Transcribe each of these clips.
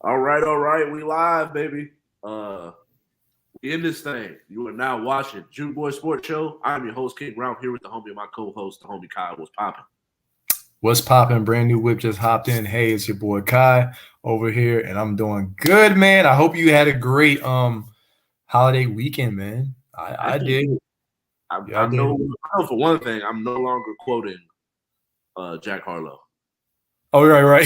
All right. We live, baby. We in this thing. You are now watching J.U.K Sports Show. I'm your host, King Ralph, here with the homie and my co-host, the homie Kyle. What's popping? What's popping? Brand new whip just hopped in. Hey, it's your boy Kai over here, and I'm doing good, man. I hope you had a great holiday weekend, man. I did. I know for one thing, I'm no longer quoting Jack Harlow. Oh, right.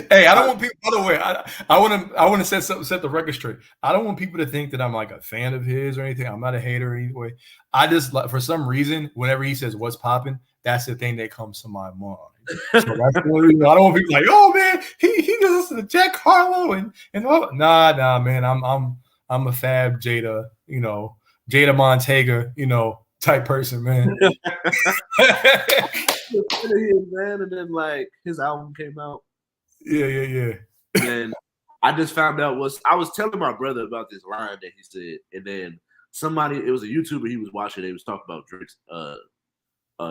Hey, I don't want people. By the way, I want to set the record straight. I don't want people to think that I'm like a fan of his or anything. I'm not a hater anyway. I just for some reason, whenever he says "What's popping," that's the thing that comes to my mind. So that's the only reason. I don't want people like, "Oh man, he just listen to Jack Harlow and all." Nah, man. I'm a Fab Jada, Jada Montega, type person, man. Man, and then like his album came out. Yeah. And I just found out I was telling my brother about this line that he said, and then it was a YouTuber he was watching. They was talking about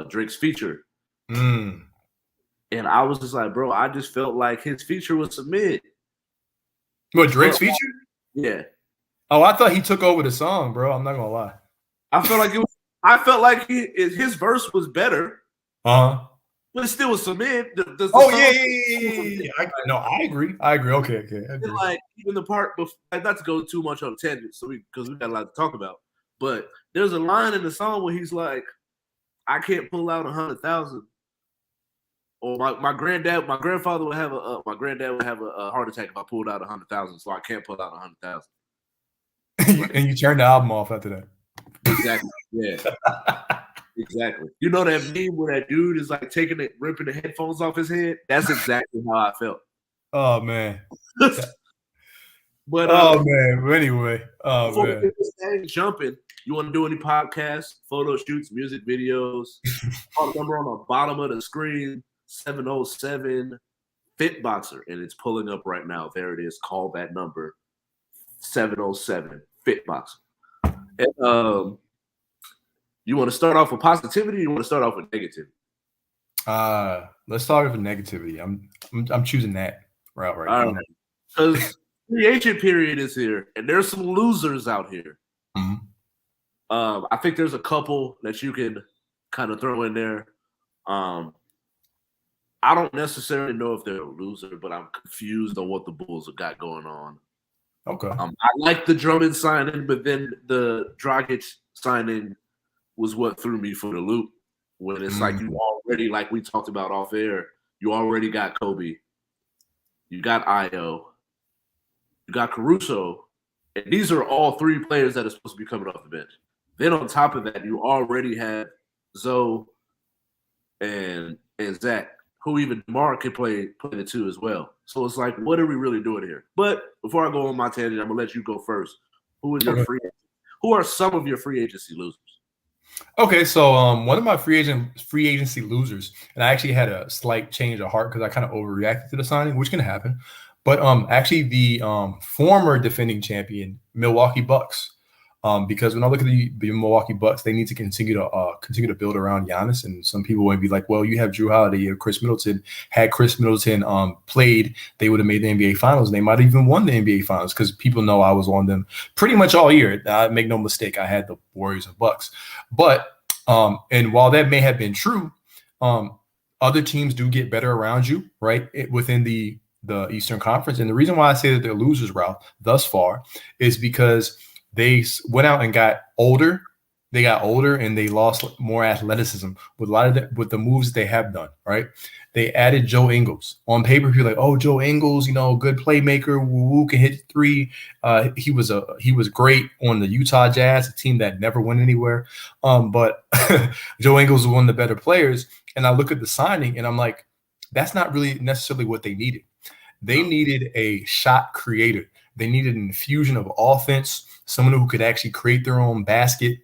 Drake's feature, and I was just like, bro, I just felt like his feature was submitted. What, Drake's feature? Yeah. Oh, I thought he took over the song, bro. I'm not gonna lie. I felt like his verse was better. But it still was submitted. Yeah. I agree. Okay. Like even the part before, not to go too much on a tangent, because we got a lot to talk about. But there's a line in the song where he's like, "I can't pull out 100,000." Or my grandfather would have a heart attack if I pulled out 100,000, so I can't pull out 100,000. And you turned the album off after that. Exactly. Yeah. Exactly. You know that meme where that dude is like ripping the headphones off his head? That's exactly how I felt. Oh man. But anyway. Before we get this thing jumping, you want to do any podcasts, photo shoots, music videos? Call the number on the bottom of the screen, 707 Fitboxer, and it's pulling up right now. There it is. Call that number, 707 Fitboxer. And you want to start off with positivity, or you want to start off with negativity? Let's start with negativity. I'm choosing that route right now. Because free agent period is here, and there's some losers out here. Mm-hmm. I think there's a couple that you can kind of throw in there. I don't necessarily know if they're a loser, but I'm confused on what the Bulls have got going on. Okay. I like the Drummond signing, but then the Dragic signing was what threw me for the loop. When it's like you already, like we talked about off air, you already got Kobe, you got Io, you got Caruso, and these are all three players that are supposed to be coming off the bench. Then on top of that, you already have Zoe and Zach, who even DeMar can play the two as well. So it's like, what are we really doing here? But before I go on my tangent, I'm gonna let you go first. Who are some of your free agency losers? Okay, so one of my free agency losers, and I actually had a slight change of heart because I kind of overreacted to the signing, which can happen. But actually, the former defending champion Milwaukee Bucks, because when I look at the Milwaukee Bucks, they need to continue to build around Giannis. And some people would be like, "Well, you have Drew Holiday, you have Chris Middleton. Had Chris Middleton played, they would have made the NBA Finals. And they might have even won the NBA Finals because people know I was on them pretty much all year. I make no mistake, I had the Warriors and Bucks. But and while that may have been true, other teams do get better around you, right? Within the Eastern Conference. And the reason why I say that they're losers, Ralph, thus far, is because they went out and got older. They got older and they lost more athleticism with a lot of with the moves they have done. Right? They added Joe Ingles. On paper, you're like, oh, Joe Ingles, good playmaker, woo, can hit three. He was great on the Utah Jazz, a team that never went anywhere. But Joe Ingles was one of the better players. And I look at the signing and I'm like, that's not really necessarily what they needed. They needed a shot creator. They needed an infusion of offense, someone who could actually create their own basket.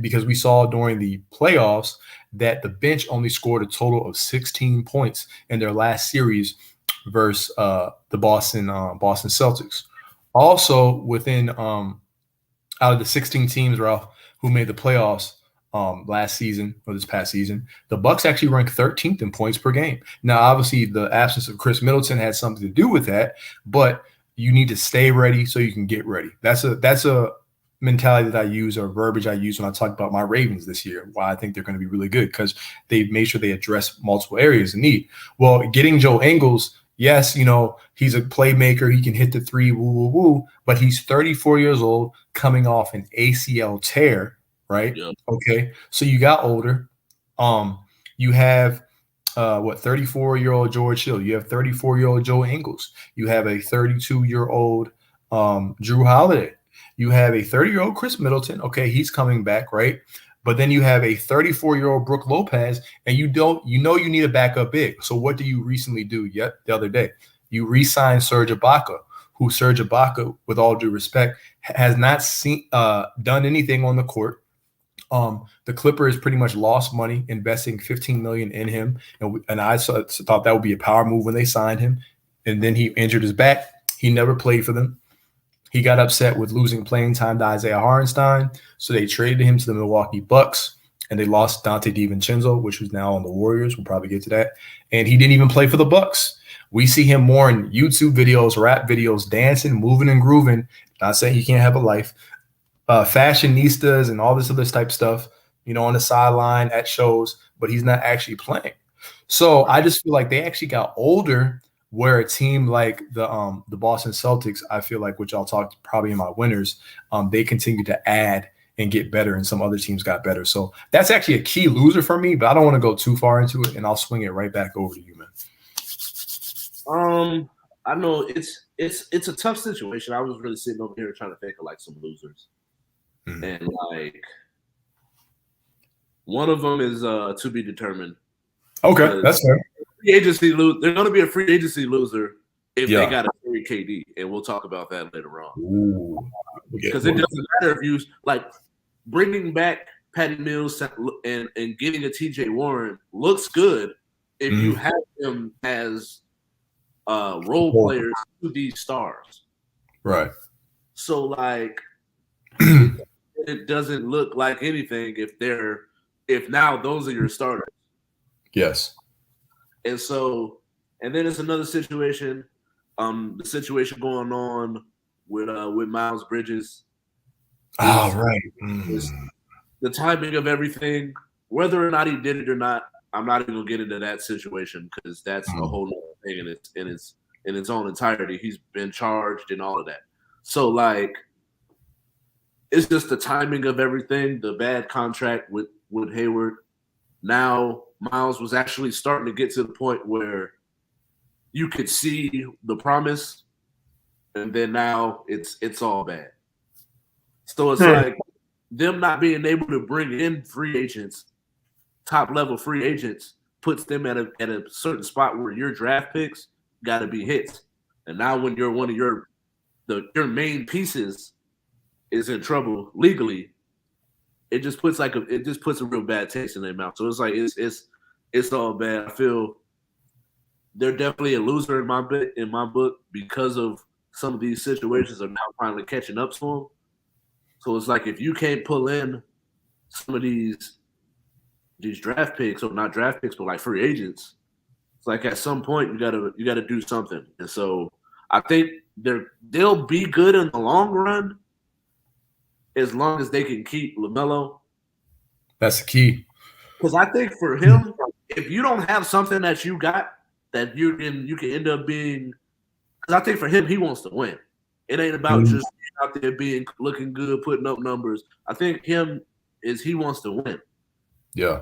Because we saw during the playoffs that the bench only scored a total of 16 points in their last series versus the Boston Celtics. Also, within out of the 16 teams, Ralph, who made the playoffs, last season or this past season. The Bucks actually ranked 13th in points per game. Now, obviously, the absence of Chris Middleton had something to do with that, but you need to stay ready so you can get ready. That's a mentality that I use, or verbiage I use when I talk about my Ravens this year, why I think they're going to be really good, because they've made sure they address multiple areas of need. Well, getting Joe Ingles, yes, he's a playmaker. He can hit the three, woo, but he's 34 years old, coming off an ACL tear, right? Yeah. Okay, so you got older. You have 34-year-old George Hill. You have 34-year-old Joe Ingles. You have a 32-year-old Drew Holiday. You have a 30-year-old Chris Middleton. Okay, he's coming back, right? But then you have a 34-year-old Brook Lopez, and you need a backup big. So what do you recently do? Yet the other day, you re-signed Serge Ibaka, who Serge Ibaka, with all due respect, has not done anything on the court. The Clippers pretty much lost money investing $15 million in him, and I thought that would be a power move when they signed him. And then he injured his back. He never played for them. He got upset with losing playing time to Isaiah Hartenstein, so they traded him to the Milwaukee Bucks, and they lost Dante DiVincenzo, which was now on the Warriors. We'll probably get to that. And he didn't even play for the Bucks. We see him more in YouTube videos, rap videos, dancing, moving and grooving. Not saying he can't have a life. Fashionistas and all this other type stuff, on the sideline at shows, but he's not actually playing. So I just feel like they actually got older, where a team like the Boston Celtics, I feel like, which I'll talk probably in my winners, they continue to add and get better, and some other teams got better. So that's actually a key loser for me, but I don't want to go too far into it, and I'll swing it right back over to you, man. I know it's a tough situation. I was really sitting over here trying to think of like some losers. Mm-hmm. And like one of them is to be determined. Okay, that's fair. Free agency they're going to be a free agency loser if they got a free KD, and we'll talk about that later on. Because it doesn't matter if you like bringing back Patty Mills and getting a TJ Warren looks good if you have them as role players to these stars, right? So like it doesn't look like anything if now those are your starters. Yes. And then it's another situation, the situation going on with Miles Bridges. Right. The timing of everything, whether or not he did it or not, I'm not even gonna get into that situation because that's a whole other thing in its own entirety. He's been charged and all of that. So like, it's just the timing of everything. The bad contract with Hayward. Now Miles was actually starting to get to the point where you could see the promise, and then now it's all bad. So it's like them not being able to bring in free agents, top level free agents, puts them at a certain spot where your draft picks got to be hits. And now when you're one of your main pieces is in trouble legally, it just puts a real bad taste in their mouth. So it's like it's all bad. I feel they're definitely a loser in my book because of some of these situations are now finally catching up to them. So it's like if you can't pull in some of these draft picks, or not draft picks, but like free agents, it's like at some point you gotta do something. And so I think they'll be good in the long run as long as they can keep LaMelo. That's the key. Because I think for him, if you don't have something that you got that you can end up being, because I think for him, he wants to win. It ain't about just out there looking good, putting up numbers. I think he wants to win. Yeah.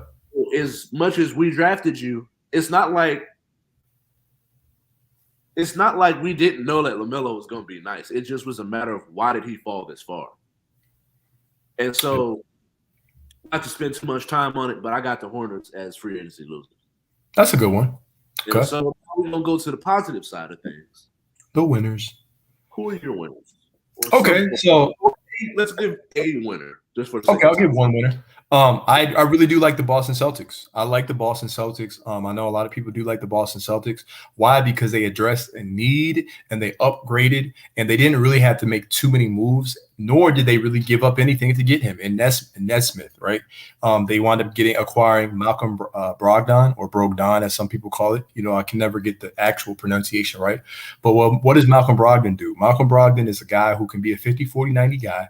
As much as we drafted you, it's not like we didn't know that LaMelo was going to be nice. It just was a matter of why did he fall this far. And so, not to spend too much time on it, but I got the Hornets as free agency losers. That's a good one. Okay. So we're going to go to the positive side of things. The winners. Who are your winners? Okay, so let's give a winner. Just for Okay, I'll give one winner. I really do like the Boston Celtics. I like the Boston Celtics. I know a lot of people do like the Boston Celtics. Why? Because they addressed a need and they upgraded, and they didn't really have to make too many moves, nor did they really give up anything to get him in Nesmith, right? They wound up acquiring Malcolm Brogdon, or Brogdon, as some people call it. You know, I can never get the actual pronunciation right. But what does Malcolm Brogdon do? Malcolm Brogdon is a guy who can be a 50, 40, 90 guy.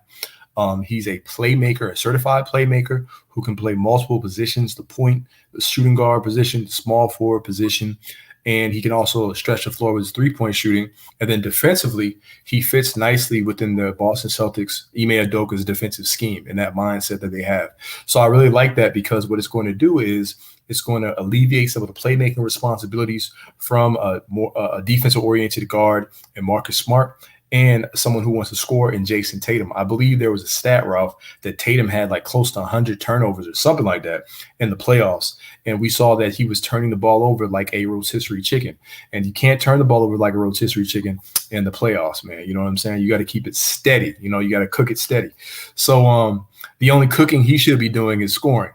He's a playmaker, a certified playmaker who can play multiple positions, the point, the shooting guard position, the small forward position, and he can also stretch the floor with his three-point shooting. And then defensively, he fits nicely within the Boston Celtics, Ime Udoka's defensive scheme and that mindset that they have. So I really like that, because what it's going to do is it's going to alleviate some of the playmaking responsibilities from a defensive-oriented guard and Marcus Smart, and someone who wants to score in Jason Tatum. I believe there was a stat, Ralph, that Tatum had like close to 100 turnovers or something like that in the playoffs. And we saw that he was turning the ball over like a rotisserie chicken. And you can't turn the ball over like a rotisserie chicken in the playoffs, man. You know what I'm saying? You got to keep it steady. You know, you got to cook it steady. So the only cooking he should be doing is scoring.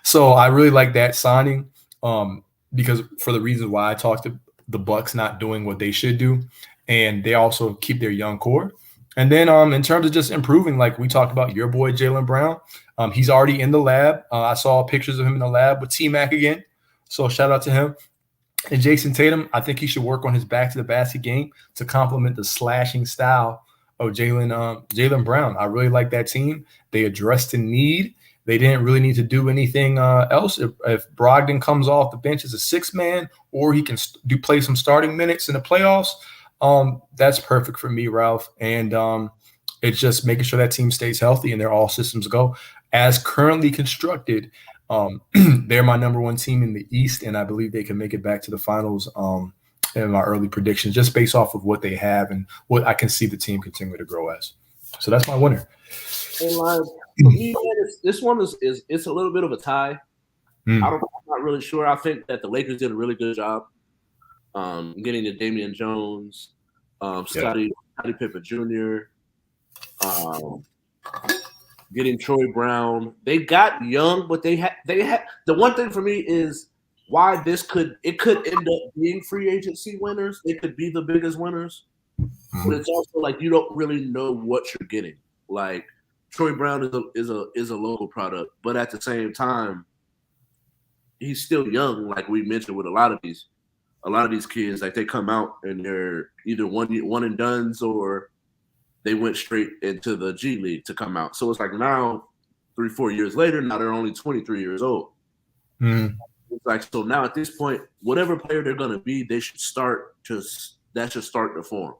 So I really like that signing, because for the reasons why I talked to the Bucks not doing what they should do. And they also keep their young core. And then in terms of just improving, like we talked about your boy, Jaylen Brown, he's already in the lab. I saw pictures of him in the lab with T-Mac again. So shout out to him. And Jason Tatum, I think he should work on his back-to-the-basket game to complement the slashing style of Jaylen Brown. I really like that team. They addressed the need. They didn't really need to do anything else. If Brogdon comes off the bench as a six-man, or he can play some starting minutes in the playoffs, that's perfect for me, Ralph. And it's just making sure that team stays healthy and they're all systems go. As currently constructed, they're my number one team in the East, and I believe they can make it back to the finals in my early predictions, just based off of what they have and what I can see the team continue to grow as. So that's my winner. And like, for me, man, this one is it's a little bit of a tie. I'm not really sure. I think that the Lakers did a really good job getting to Damian Jones, Scottie Pippen Jr., getting Troy Brown. They got young, but they had the one thing for me is why it could end up being free agency winners. They could be the biggest winners, but it's also like you don't really know what you're getting. Like Troy Brown is a local product, but at the same time, he's still young. Like we mentioned with a lot of these kids, like they come out and they're either one and dones, or they went straight into the G League to come out. So it's like now, 3-4 years later, now they're only 23 years old. It's like, so now at this point, whatever player they're going to be, that should start to form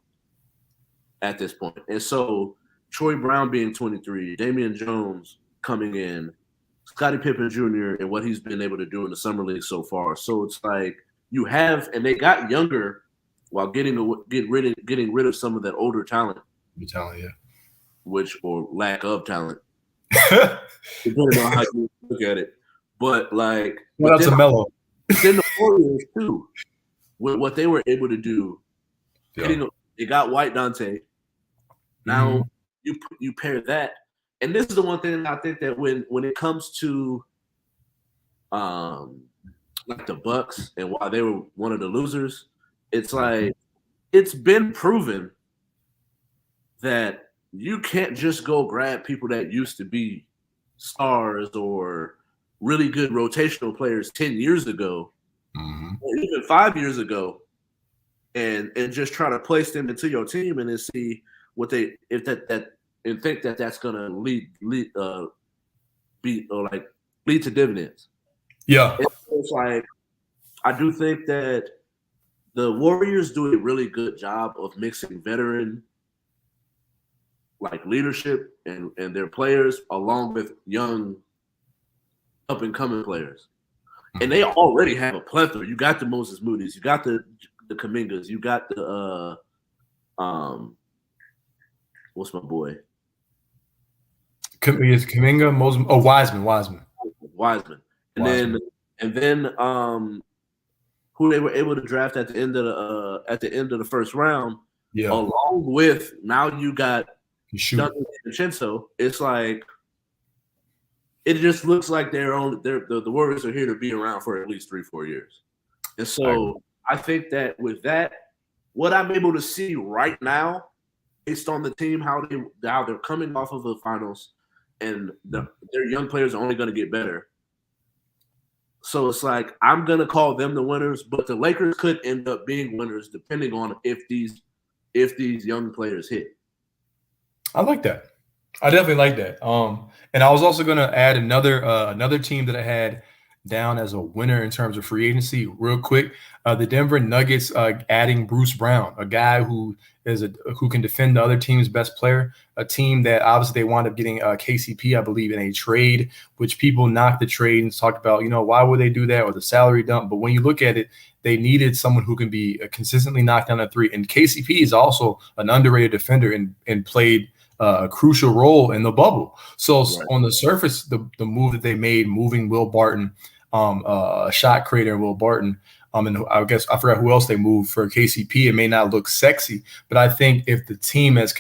at this point. And so Troy Brown being 23, Damian Jones coming in, Scottie Pippen Jr. and what he's been able to do in the summer league so far. So it's like you have, and they got younger while getting rid of some of that older talent. Or lack of talent, depending on how you look at it. But like, that's a mellow. Then the Warriors too, with what they were able to do. They got White Dante. Now you pair that, and this is the one thing I think that when it comes to like the Bucks and why they were one of the losers, it's like it's been proven that you can't just go grab people that used to be stars or really good rotational players 10 years ago, or even 5 years ago, and just try to place them into your team and then see what they think that that's gonna lead to dividends. Yeah, it's like I do think that the Warriors do a really good job of mixing veteran like leadership and their players along with young up and coming players. And they already have a plethora. You got the Moses Moody's, you got the Kumingas, you got the what's my boy? Kuminga, Moses, Wiseman. And then who they were able to draft at the end of the first round, along with now you got Duncan DiVincenzo, it's like it just looks like the Warriors are here to be around for at least 3-4 years. And so I think that with that, what I'm able to see right now, based on the team, how they're coming off of the finals, and their young players are only going to get better. So it's like I'm going to call them the winners, but the Lakers could end up being winners depending on if these young players hit. I like that. I definitely like that. And I was also going to add another team that I had down as a winner in terms of free agency real quick. The Denver Nuggets adding Bruce Brown, a guy who can defend the other team's best player, a team that obviously they wound up getting KCP, I believe, in a trade, which people knocked the trade and talked about, why would they do that, or the salary dump. But when you look at it, they needed someone who can be consistently knocked down a three. And KCP is also an underrated defender and played a crucial role in the bubble. So on the surface, the move that they made, moving Will Barton, a shot creator, Will Barton, and I guess I forgot who else they moved for KCP. It may not look sexy, but I think if the team if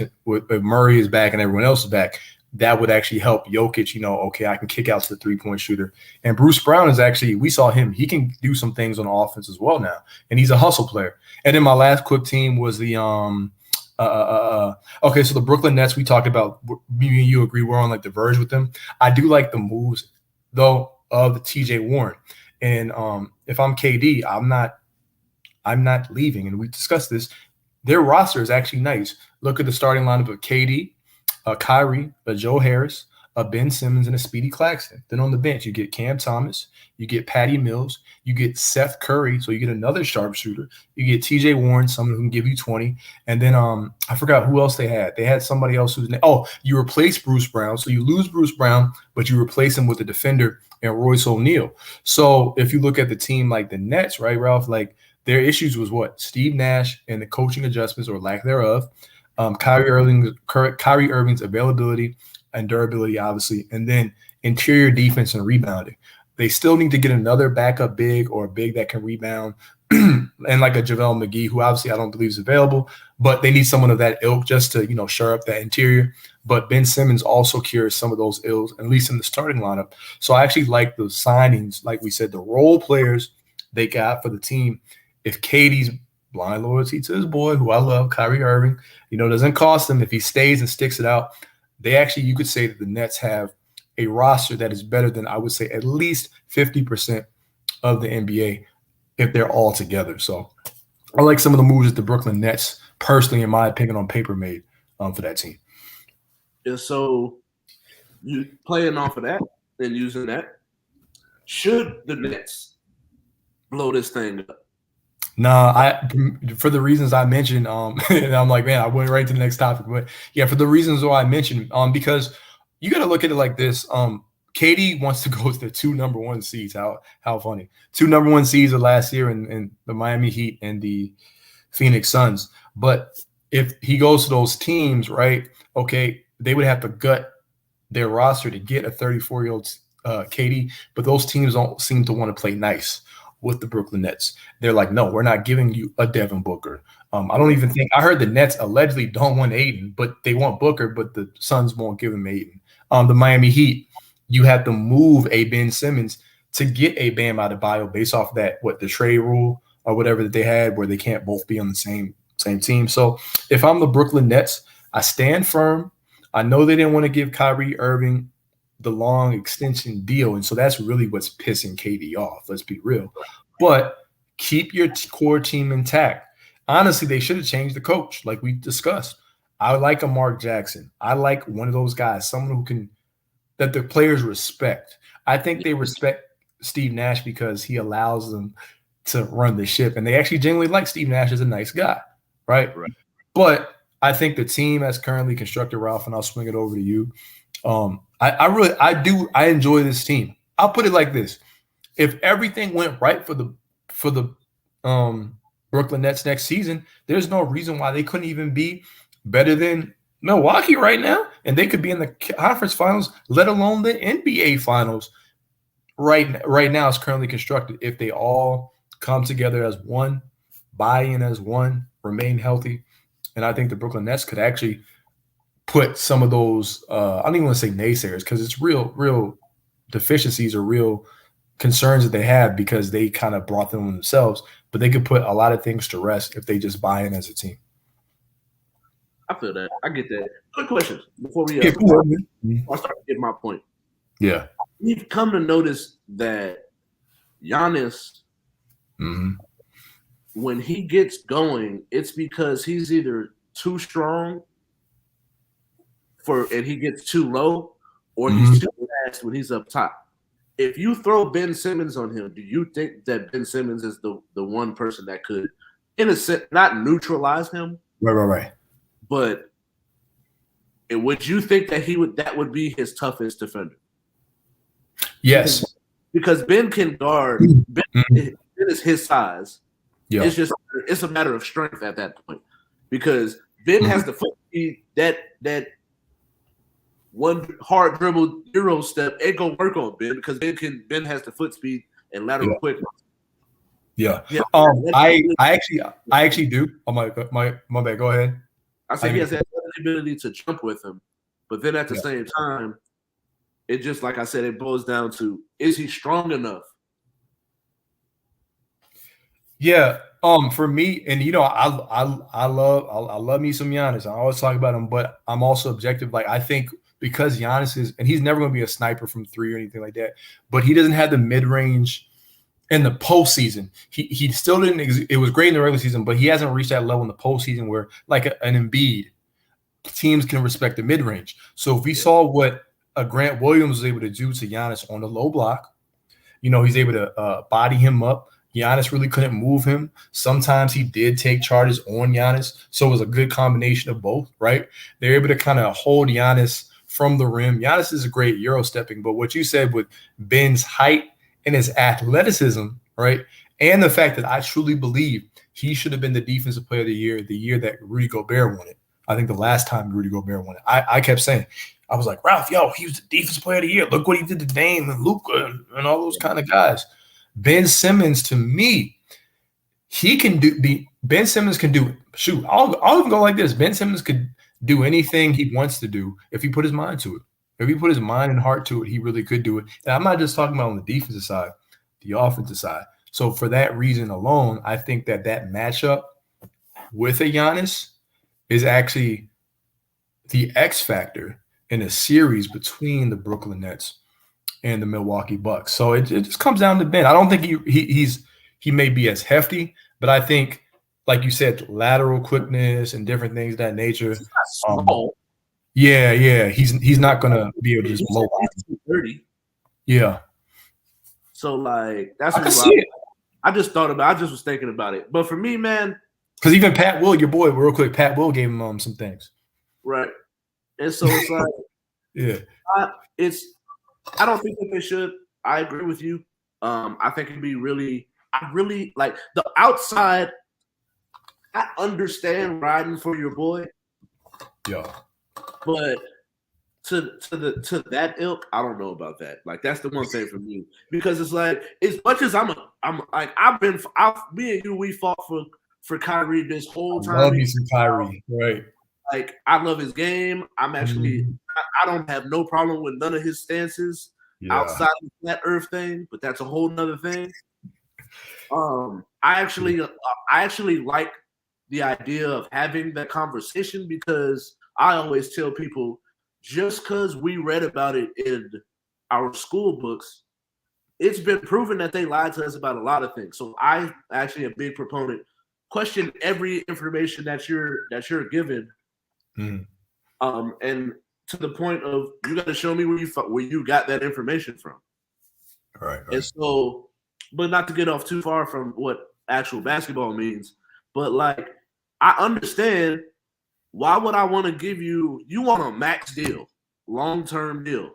Murray is back and everyone else is back, that would actually help Jokic. Okay, I can kick out to the 3-point shooter. And Bruce Brown is actually, we saw him. He can do some things on offense as well now, and he's a hustle player. And then my last quick team was the okay, so the Brooklyn Nets, we talked about, me and you agree we're on like the verge with them. I do like the moves though of the TJ Warren. And if I'm KD, I'm not leaving. And we discussed this. Their roster is actually nice. Look at the starting lineup of KD, Kyrie, Joe Harris, Ben Simmons, and a Speedy Claxton. Then on the bench, you get Cam Thomas, you get Patty Mills, you get Seth Curry, so you get another sharpshooter. You get TJ Warren, someone who can give you 20. And then I forgot who else they had. They had somebody else you replace Bruce Brown. So you lose Bruce Brown, but you replace him with a defender and Royce O'Neal. So if you look at the team like the Nets, right, Ralph, like their issues was what? Steve Nash and the coaching adjustments or lack thereof, Kyrie Irving's availability and durability, obviously, and then interior defense and rebounding. They still need to get another backup big or a big that can rebound, and like a JaVale McGee, who obviously I don't believe is available, but they need someone of that ilk just to, shore up that interior. But Ben Simmons also cures some of those ills, at least in the starting lineup. So I actually like the signings, like we said, the role players they got for the team. If KD's blind loyalty to his boy, who I love, Kyrie Irving, doesn't cost him, if he stays and sticks it out, you could say that the Nets have a roster that is better than, I would say, at least 50% of the NBA if they're all together. So I like some of the moves that the Brooklyn Nets, personally, in my opinion, on paper made for that team. Yeah, so you playing off of that and using that, should the Nets blow this thing up? No, for the reasons I mentioned, and I'm like, man, I went right to the next topic. But yeah, for the reasons why I mentioned, because you got to look at it like this. KD wants to go to the 2 number 1 seeds. How funny. 2 number 1 seeds of last year in the Miami Heat and the Phoenix Suns. But if he goes to those teams, right, okay, they would have to gut their roster to get a 34-year-old KD. But those teams don't seem to want to play nice with the Brooklyn Nets. They're like, no, we're not giving you a Devin Booker. I don't even think – I heard the Nets allegedly don't want Ayton, but they want Booker, but the Suns won't give him Ayton. The Miami Heat, you have to move a Ben Simmons to get a Bam Adebayo based off that, the trade rule or whatever that they had where they can't both be on the same team. So if I'm the Brooklyn Nets, I stand firm. I know they didn't want to give Kyrie Irving the long extension deal, and so that's really what's pissing KD off. Let's be real. But keep your core team intact. Honestly, they should have changed the coach, like we discussed. I like a Mark Jackson. I like one of those guys, someone that the players respect. I think they respect Steve Nash because he allows them to run the ship, and they actually genuinely like Steve Nash as a nice guy, right? But I think the team as currently constructed, Ralph, and I'll swing it over to you. I enjoy this team. I'll put it like this: if everything went right for the Brooklyn Nets next season, there's no reason why they couldn't even be better than Milwaukee right now, and they could be in the conference finals, let alone the NBA finals. Right now, it's currently constructed. If they all come together as one, buy in as one, remain healthy, and I think the Brooklyn Nets could actually put some of those I don't even want to say naysayers because it's real deficiencies or real concerns that they have because they kind of brought them themselves, but they could put a lot of things to rest if they just buy in as a team. I feel that. I get that. Quick questions before we I'll start to get my point. Yeah. We've come to notice that Giannis, when he gets going, it's because he's either too strong and he gets too low, or he's too fast when he's up top. If you throw Ben Simmons on him, do you think that Ben Simmons is the one person that could, in a sense, not neutralize him? Right. But would you think that that would be his toughest defender? Yes. Because Ben can guard. Ben is his size. Yeah. It's a matter of strength at that point. Because Ben has the foot speed that one hard dribble Euro step ain't gonna work on Ben because Ben has the foot speed and lateral quickness. Yeah. I actually do. Oh my bad. Go ahead. I say he has that ability to jump with him, but then at the same time, it just like I said, it boils down to is he strong enough? Yeah. For me, and I love me some Giannis. I always talk about him, but I'm also objective. Like I think because Giannis is, and he's never going to be a sniper from three or anything like that, but he doesn't have the mid range in the postseason. He still didn't. It was great in the regular season, but he hasn't reached that level in the postseason where like an Embiid, teams can respect the mid range. So if we saw what a Grant Williams was able to do to Giannis on the low block, he's able to body him up. Giannis really couldn't move him. Sometimes he did take charges on Giannis. So it was a good combination of both, right? They're able to kind of hold Giannis from the rim. Giannis is a great Euro stepping, but what you said with Ben's height and his athleticism, right? And the fact that I truly believe he should have been the defensive player of the year that Rudy Gobert won it. I think the last time Rudy Gobert won it. I kept saying, I was like, Ralph, he was the defensive player of the year. Look what he did to Dame and Luka and all those kind of guys. Ben Simmons, to me, Ben Simmons can do, shoot, I'll even go like this. Ben Simmons could do anything he wants to do if he put his mind to it. If he put his mind and heart to it, he really could do it. And I'm not just talking about on the defensive side, the offensive side. So for that reason alone, I think that matchup with a Giannis is actually the X factor in a series between the Brooklyn Nets and the Milwaukee Bucks. So it just comes down to Ben. I don't think he may be as hefty, but I think, like you said, lateral quickness and different things of that nature. Small. Yeah. He's not gonna be able to just blow out. 30. Yeah. So like that's I can see it. I just was thinking about it. But for me, man, because even Pat Will, your boy, real quick, Pat Will gave him some things. Right. And so it's like I don't think that they should. I agree with you. I think it'd be I really like the outside. I understand riding for your boy. Yeah. But to that ilk, I don't know about that. Like that's the one thing for me. Because it's like as much as me and you, we fought for Kyrie this whole time. I love me some Kyrie, right? Like I love his game. I'm actually I don't have no problem with none of his stances outside of that Earth thing, but that's a whole nother thing. I actually like the idea of having that conversation because I always tell people just because we read about it in our school books, it's been proven that they lied to us about a lot of things. So I actually a big proponent. Question every information that you're given. And to the point of you got to show me where you got that information from. Right. And so, but not to get off too far from what actual basketball means, but like I understand why would I want to give you want a max deal, long-term deal.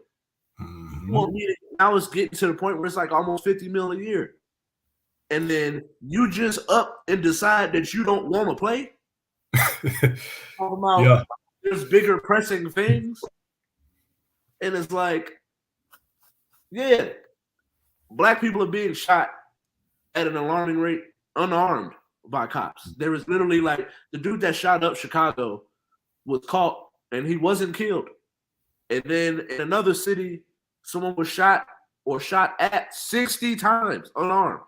You want me to, now it's getting to the point where it's like almost $50 million a year. And then you just up and decide that you don't want to play. Talking about there's bigger pressing things. And it's like, black people are being shot at an alarming rate, unarmed by cops. There was literally like the dude that shot up Chicago was caught and he wasn't killed. And then in another city, someone was shot at 60 times unarmed.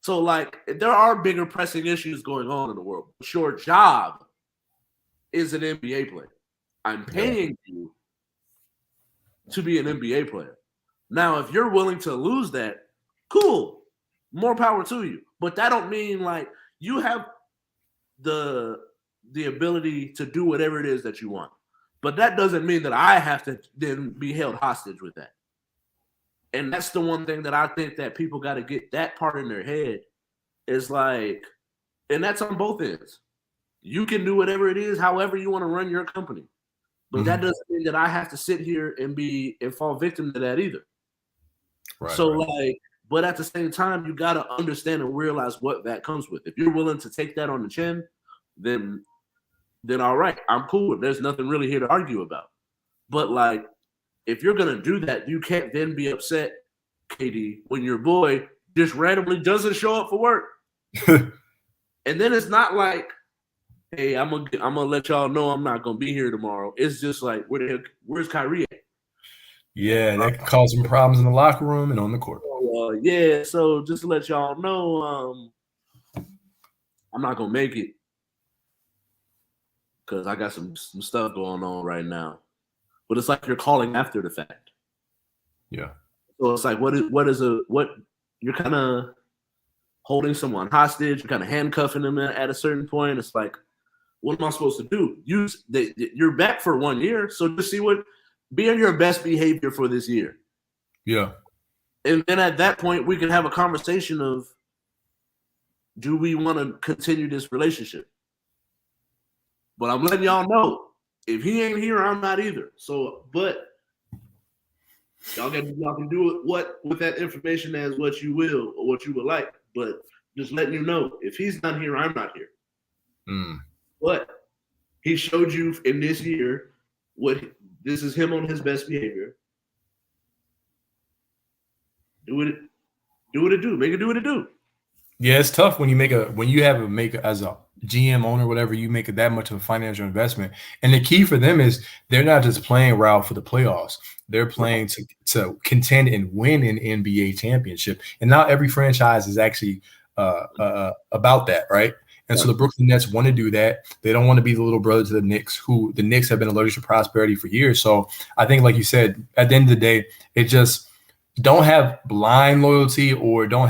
So, like, there are bigger pressing issues going on in the world. But your job is an NBA player. I'm paying you to be an NBA player. Now, if you're willing to lose that, cool. More power to you. But that don't mean, like, you have the ability to do whatever it is that you want. But that doesn't mean that I have to then be held hostage with that. And that's the one thing that I think that people got to get that part in their head is like, and that's on both ends. You can do whatever it is, however you want to run your company. But that doesn't mean that I have to sit here and fall victim to that either. Right, like, but at the same time, you got to understand and realize what that comes with. If you're willing to take that on the chin, then all right, I'm cool. There's nothing really here to argue about. But like, if you're going to do that, you can't then be upset, KD, when your boy just randomly doesn't show up for work. And then it's not like, hey, I'm gonna let y'all know I'm not going to be here tomorrow. It's just like, where's Kyrie at? Yeah, that can cause some problems in the locker room and on the court. So just to let y'all know, I'm not going to make it because I got some stuff going on right now. But it's like you're calling after the fact. Yeah. So it's like, what you're kind of holding someone hostage, you're kind of handcuffing them at a certain point. It's like, what am I supposed to do? You're back for 1 year, so just be on your best behavior for this year. Yeah. And then at that point, we can have a conversation of, do we want to continue this relationship? But I'm letting y'all know, if he ain't here, I'm not either. So, but y'all can do it with that information as what you will or what you would like. But just letting you know, if he's not here, I'm not here. But he showed you in this year this is him on his best behavior. Do what it do. Make it do what it do. Yeah, it's tough when you make as a GM owner, whatever, you make it that much of a financial investment. And the key for them is they're not just playing route for the playoffs. They're playing to contend and win an NBA championship. And not every franchise is actually about that, right? And so the Brooklyn Nets want to do that. They don't want to be the little brother to the Knicks, who the Knicks have been allergic to prosperity for years. So I think, like you said, at the end of the day, it just don't have blind loyalty or don't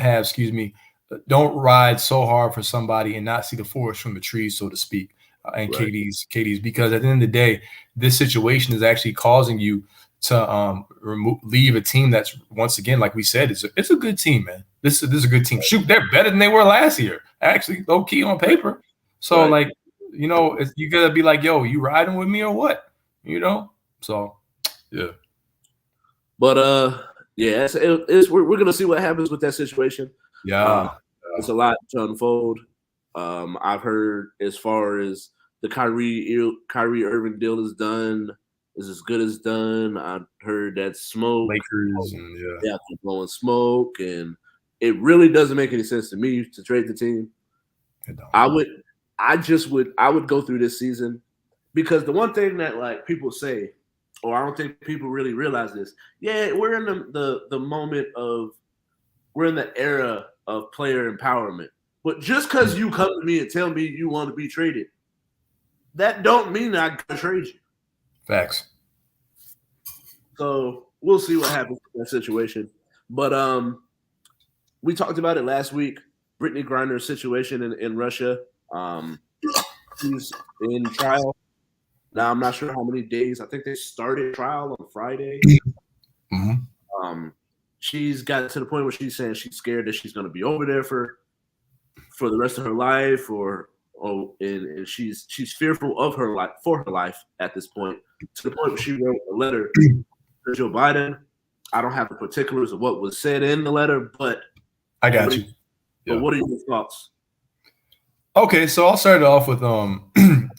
ride so hard for somebody and not see the forest from the trees, so to speak. And KD's, because at the end of the day, this situation is actually causing you to leave a team that's, once again, like we said, it's a good team, man. This is a good team. Shoot, they're better than they were last year, actually, low key on paper. So, like, you know, you gotta be like, yo, you riding with me or what? You know? So, yeah. But yeah, we're gonna see what happens with that situation. Yeah. It's a lot to unfold. I've heard as far as the Kyrie Irving deal is done, is as good as done. I've heard that smoke. Lakers and blowing smoke, and it really doesn't make any sense to me to trade the team. I would go through this season, because the one thing that, like, people say, or I don't think people really realize this. Yeah, we're in the moment of, we're in the era of player empowerment. But just because you come to me and tell me you want to be traded, that don't mean I can trade you. Facts. So we'll see what happens in that situation. But we talked about it last week. Brittney Griner's situation in Russia. She's in trial. Now, I'm not sure how many days. I think they started trial on Friday. She's got to the point where she's saying she's scared that she's going to be over there for the rest of her life, and she's fearful of her life, for her life at this point, to the point where she wrote a letter to Joe Biden. I don't have the particulars of what was said in the letter, but I got you. But what are your thoughts? Okay, so I'll start it off with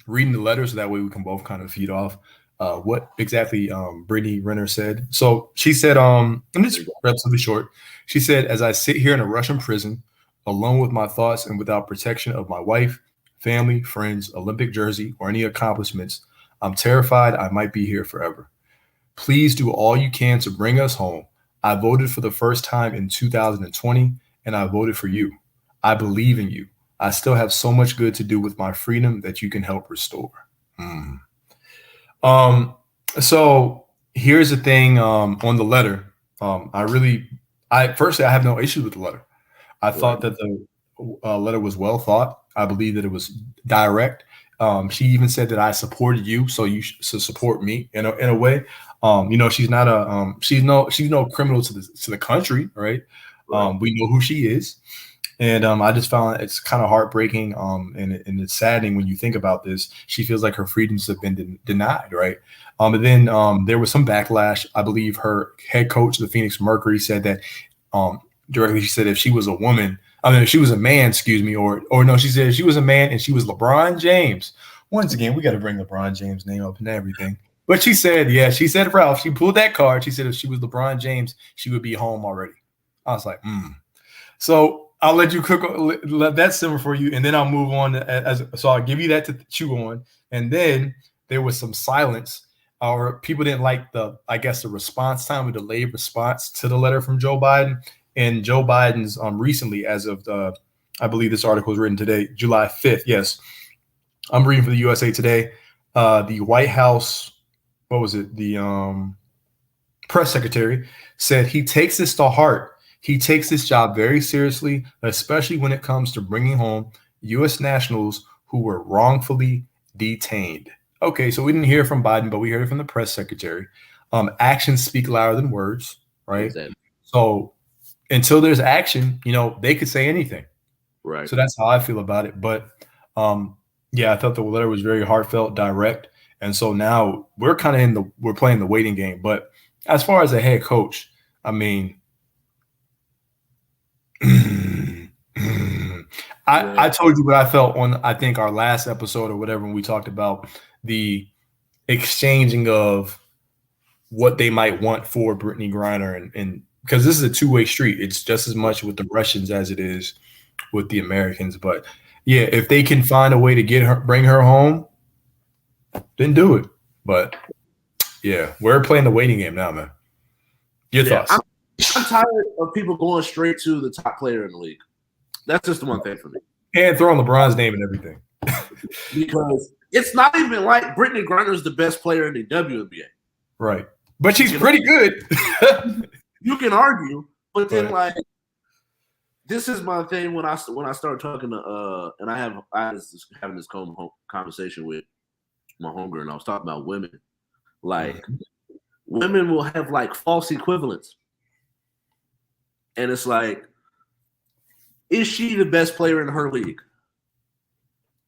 reading the letter, so that way we can both kind of feed off what exactly Brittney Griner said. So she said, and it's relatively short. She said, "As I sit here in a Russian prison, alone with my thoughts and without protection of my wife, family, friends, Olympic jersey, or any accomplishments. I'm terrified I might be here forever. Please do all you can to bring us home. I voted for the first time in 2020, and I voted for you. I believe in you. I still have so much good to do with my freedom that you can help restore. Mm. So here's the thing on the letter. Firstly, I have no issue with the letter. I thought that the letter was well thought. I believe that it was direct. She even said that I supported you, so you should support me in a way. She's not she's no criminal to the country, right? We know who she is. And I just found it's kind of heartbreaking and it's saddening when you think about this. She feels like her freedoms have been denied, right? And then there was some backlash. I believe her head coach of the Phoenix Mercury said that directly. She said if she was a woman, if she was a man, excuse me, or no, she said if she was a man and she was LeBron James. Once again, we got to bring LeBron James' name up and everything. But she said, Ralph, she pulled that card. She said if she was LeBron James, she would be home already. I was like, So I'll let you let that simmer for you, and then I'll move on. So I'll give you that to chew on. And then there was some silence, or people didn't like the response time, or delayed response to the letter from Joe Biden. And Joe Biden's recently, as of I believe this article was written today, July 5th. Yes, I'm reading from the USA Today. The White House, what was it? The press secretary said he takes this to heart. He takes this job very seriously, especially when it comes to bringing home U.S. nationals who were wrongfully detained. Okay, so we didn't hear from Biden, but we heard it from the press secretary. Actions speak louder than words, right? Exactly. So until there's action, they could say anything. Right. So that's how I feel about it. But I thought the letter was very heartfelt, direct. And so now we're kind of we're playing the waiting game. But as far as a head coach, I told you what I felt on, I think, our last episode or whatever, when we talked about the exchanging of what they might want for Brittney Griner. And because this is a two-way street, it's just as much with the Russians as it is with the Americans. But yeah, if they can find a way to bring her home, then do it. But yeah, we're playing the waiting game now, man. Your thoughts? I'm tired of people going straight to the top player in the league. That's just the one thing for me. And throwing LeBron's name and everything. Because it's not even like Brittney Griner is the best player in the WNBA. Right. But she's pretty good. You can argue, but then this is my thing when I start talking to and I was having this conversation with my homegirl, and I was talking about women. Women will have false equivalents. And it's like, is she the best player in her league?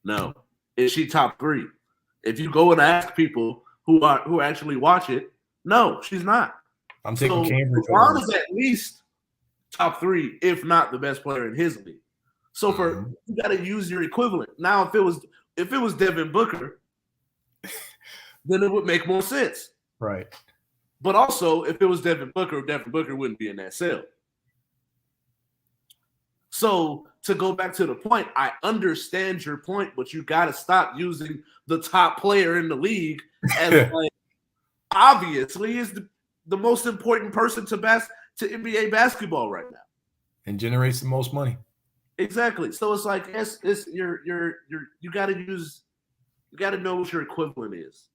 No. Is she top 3? If you go and ask people who actually watch it, no, she's not. I'm taking Cambridge. LeBron is at least top 3, if not the best player in his league. So you got to use your equivalent. Now, if it was Devin Booker, then it would make more sense. Right. But also, if it was Devin Booker wouldn't be in that cell. So to go back to the point, I understand your point, but you got to stop using the top player in the league as obviously is the most important person to NBA basketball right now, and generates the most money. Exactly. So it's like you got to know what your equivalent is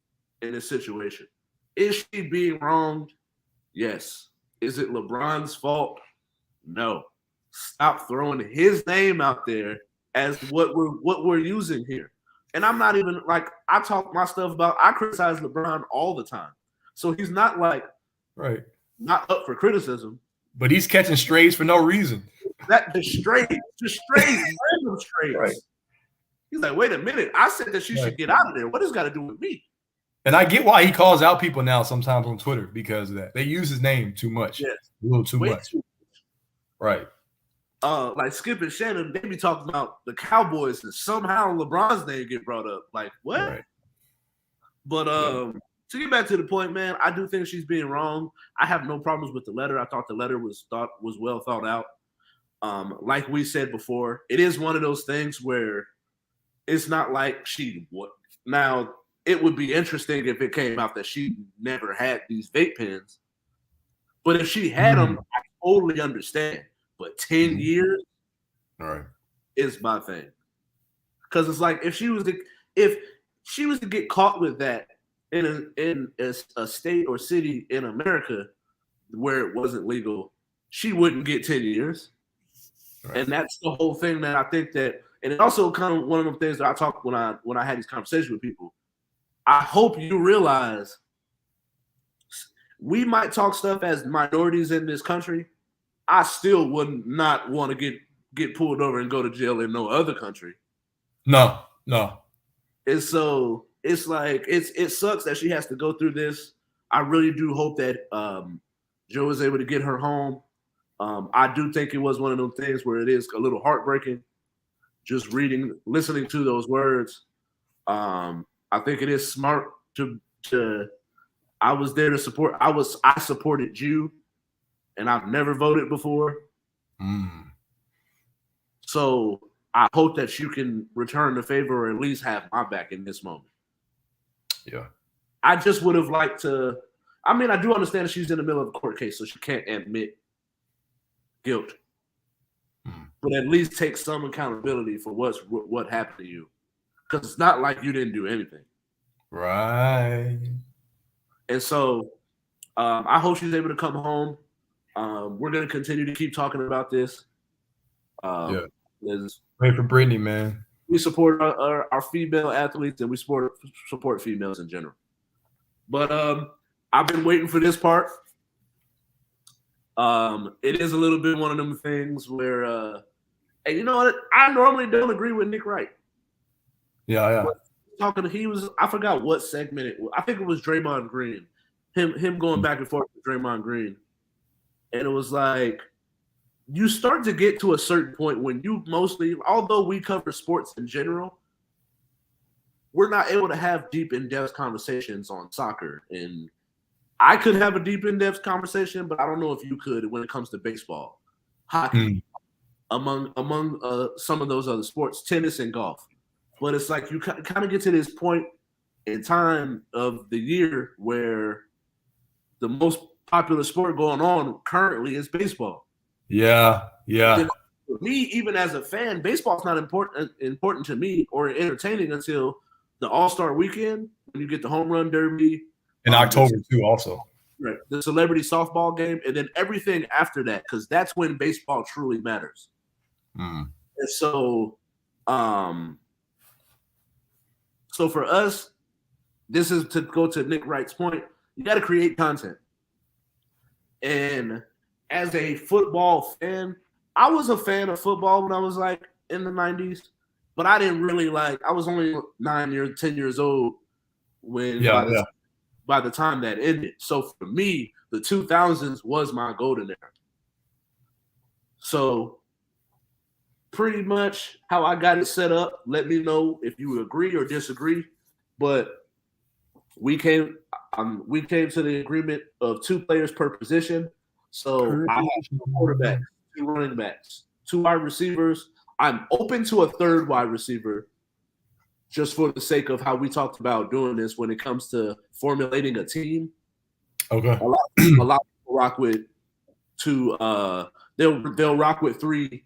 in this situation. Is she being wronged? Yes. Is it LeBron's fault? No. Stop throwing his name out there as what we're using here. And I'm not even I talk my stuff about, I criticize LeBron all the time. So he's not not up for criticism. But he's catching strays for no reason. Random strays. Right. He's like, wait a minute. I said that she should get out of there. What does it got to do with me? And I get why he calls out people now sometimes on Twitter because of that. They use his name too much. Yes. A little too much. Right. Skip and Shannon, they be talking about the Cowboys and somehow LeBron's name get brought up. Like, what? Right. But to get back to the point, man, I do think she's being wrong. I have no problems with the letter. I thought the letter was well thought out. Like we said before, it is one of those things where it's not like she would. Now, it would be interesting if it came out that she never had these vape pens. But if she had them, I totally understand. But 10 years is my thing. Because it's like if she was to get caught with that in a state or city in America where it wasn't legal, she wouldn't get 10 years. Right. And that's the whole thing that I think that, and it also kind of one of the things that I talk when I had these conversations with people. I hope you realize we might talk stuff as minorities in this country. I still would not want to get pulled over and go to jail in no other country. No. And so it's like it sucks that she has to go through this. I really do hope that Joe is able to get her home. I do think it was one of those things where it is a little heartbreaking just listening to those words. I think it is smart to I was there to support. I supported you, and I've never voted before. So I hope that you can return the favor or at least have my back in this moment. Yeah. I just would have liked to. I mean, I do understand she's in the middle of a court case, so she can't admit guilt. But at least take some accountability for what happened to you. Because it's not like you didn't do anything. Right. And so I hope she's able to come home. We're going to continue to keep talking about this. Wait for Brittney, man. We support our female athletes, and we support females in general. But I've been waiting for this part. It is a little bit one of them things where, and you know what? I normally don't agree with Nick Wright. Yeah. I forgot what segment it was. I think it was Draymond Green. Him going back and forth with Draymond Green. And it was like, you start to get to a certain point when you mostly, although we cover sports in general, we're not able to have deep, in-depth conversations on soccer. And I could have a deep, in-depth conversation, but I don't know if you could when it comes to baseball, hockey, among some of those other sports, tennis and golf. But it's like you kind of get to this point in time of the year where the most popular sport going on currently is baseball. Yeah. For me, even as a fan, baseball's not important to me or entertaining until the All-Star weekend when you get the home run derby. In October too, also. Right. The celebrity softball game, and then everything after that, because that's when baseball truly matters. And so, so for us, this is to go to Nick Wright's point, you got to create content. And as a football fan, I was a fan of football when I was like in the 90s, but I didn't really I was only 10 years old when by the time that ended. So for me, the 2000s was my golden era. So pretty much how I got it set up, let me know if you agree or disagree. But we came to the agreement of 2 players per position. So I have 2 quarterbacks, 2 running backs, 2 wide receivers. I'm open to a 3rd wide receiver just for the sake of how we talked about doing this when it comes to formulating a team. Okay. A lot of people rock with 2 they'll rock with 3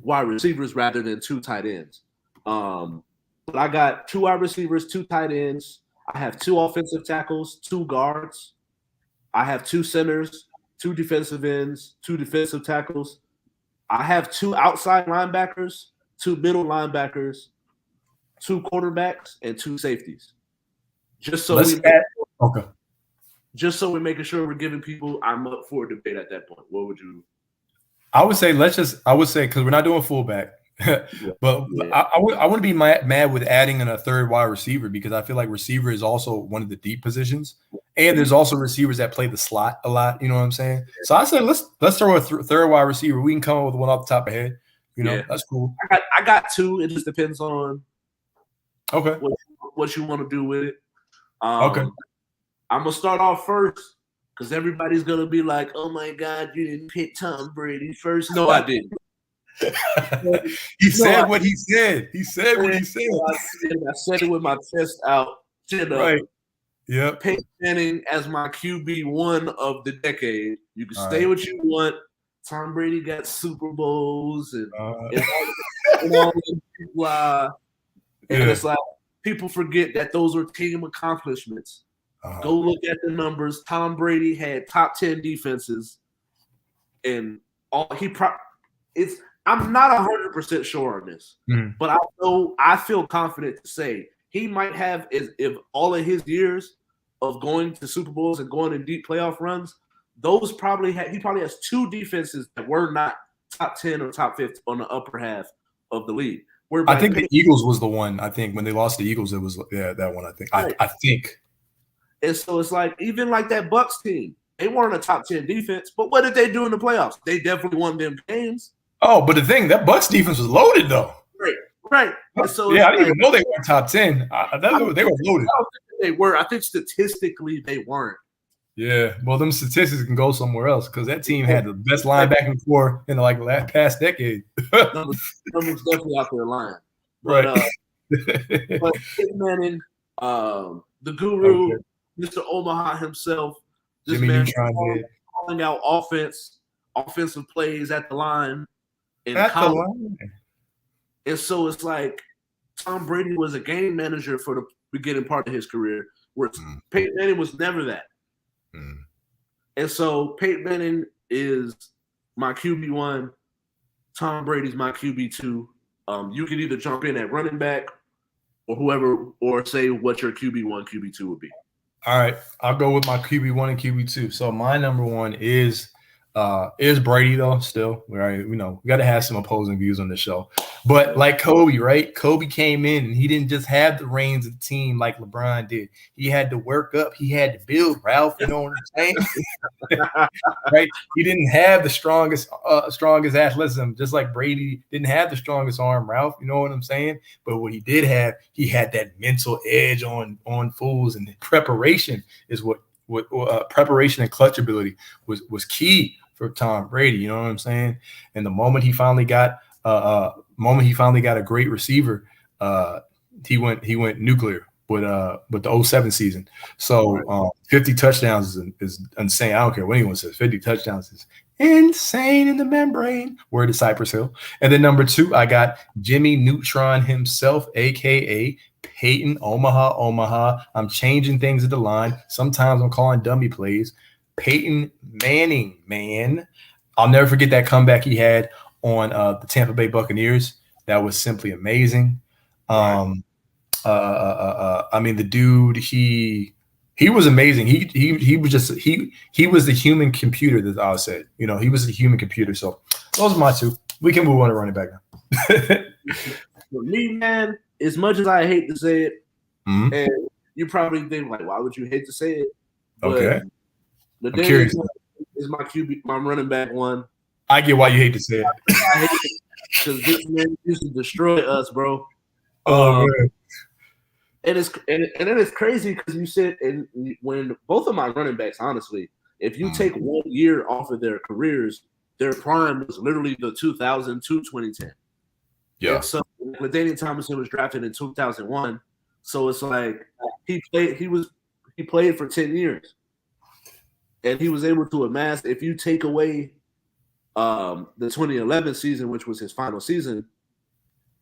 wide receivers rather than 2 tight ends. But I got 2 wide receivers, 2 tight ends. I have 2 offensive tackles, 2 guards. I have 2 centers, 2 defensive ends, 2 defensive tackles. I have 2 outside linebackers, 2 middle linebackers, 2 quarterbacks, and 2 safeties. Just so we're making sure we're giving people. I'm up for a debate at that point. What would you? I would say because we're not doing fullback. But I wouldn't be mad with adding in a 3rd wide receiver because I feel like receiver is also one of the deep positions, and there's also receivers that play the slot a lot. You know what I'm saying? So I say let's throw a 3rd wide receiver. We can come up with one off the top of head. That's cool. I got 2. It just depends on what you want to do with it. I'm gonna start off first because everybody's gonna be like, "Oh my God, you didn't pick Tom Brady first." No, I didn't. He said what he said. He said what he said. I said it with my chest out. Chin up. Right. Yep. Peyton Manning as my QB1 of the decade. You can say what you want. Tom Brady got Super Bowls and all it's like people forget that those were team accomplishments. Go look at the numbers. Tom Brady had top 10 defenses, and I'm not 100% sure on this, but I feel confident to say he might have, if all of his years of going to Super Bowls and going in deep playoff runs, he probably has two defenses that were not top 10 or top 50 on the upper half of the league. I think the Eagles was the one. I think when they lost the Eagles, it was that one. I think. Right. I think. And so it's like even like that Bucks team, they weren't a top 10 defense, but what did they do in the playoffs? They definitely won them games. Oh, but the thing, that Bucks defense was loaded though. Right. And so I didn't even know they were top 10. They were loaded. I don't think they were. I think statistically they weren't. Yeah, well, them statistics can go somewhere else because that team had the best linebacking core in the past decade. numbers definitely out there lying. But, right. But Peyton Manning, the guru, Mr. Omaha himself, this Jimmy man calling out offensive plays at the line. And so it's like Tom Brady was a game manager for the beginning part of his career, where Peyton Manning was never that. And so Peyton Manning is my QB1. Tom Brady's my QB2. You can either jump in at running back or whoever, or say what your QB1, QB2 would be. All right, I'll go with my QB1 and QB2. So my number one is Brady though. Still, we got to have some opposing views on the show. But like Kobe, right? Kobe came in and he didn't just have the reins of the team like LeBron did. He had to work up. He had to build. Ralph, you know what I'm saying? Right? He didn't have the strongest athleticism, just like Brady didn't have the strongest arm. Ralph, you know what I'm saying? But what he did have, he had that mental edge on fools, and preparation is what preparation and clutch ability was key for Tom Brady. You know what I'm saying? And the moment he finally got a great receiver, he went nuclear with the 07 season. So 50 touchdowns is insane. I don't care what anyone says. 50 touchdowns is insane in the membrane. Word to Cypress Hill. And then number 2, I got Jimmy Neutron himself, aka Peyton Omaha. I'm changing things at the line. Sometimes I'm calling dummy plays. Peyton Manning, man. I'll never forget that comeback he had on the Tampa Bay Buccaneers. That was simply amazing. I mean, the dude, he was amazing. He was the human computer that I said. You know, he was the human computer. So those are my 2. We can move on to running back now. For me, man, as much as I hate to say it, and you probably think like, why would you hate to say it? But okay. The Daniel is my QB, my running back one. I get why you hate to say it. Because this man used to destroy us, bro. Man. And it's crazy because you said, and when both of my running backs, honestly, if you take 1 year off of their careers, their prime was literally the 2000 to 2010. Yeah. And so LaDainian Tomlinson was drafted in 2001. So it's like he played for 10 years. And he was able to amass, if you take away the 2011 season, which was his final season,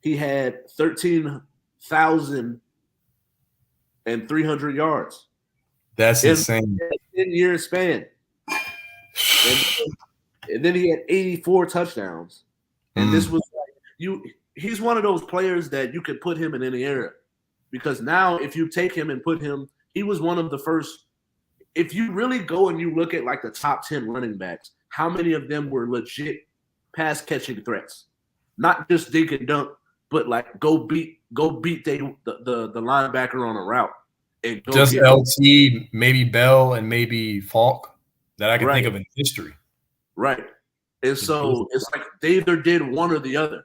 he had 13,300 yards. That's insane. 10-year span. And then he had 84 touchdowns. And this was like he's one of those players that you could put him in any era. Because now if you take him and put him, he was one of the first. If you really go and you look at like the top 10 running backs, how many of them were legit pass catching threats? Not just dink and dunk, but like go beat the linebacker on a route. And go just LT, maybe Bell, and maybe Falk that I can think of in history. Right. And so it's like they either did one or the other.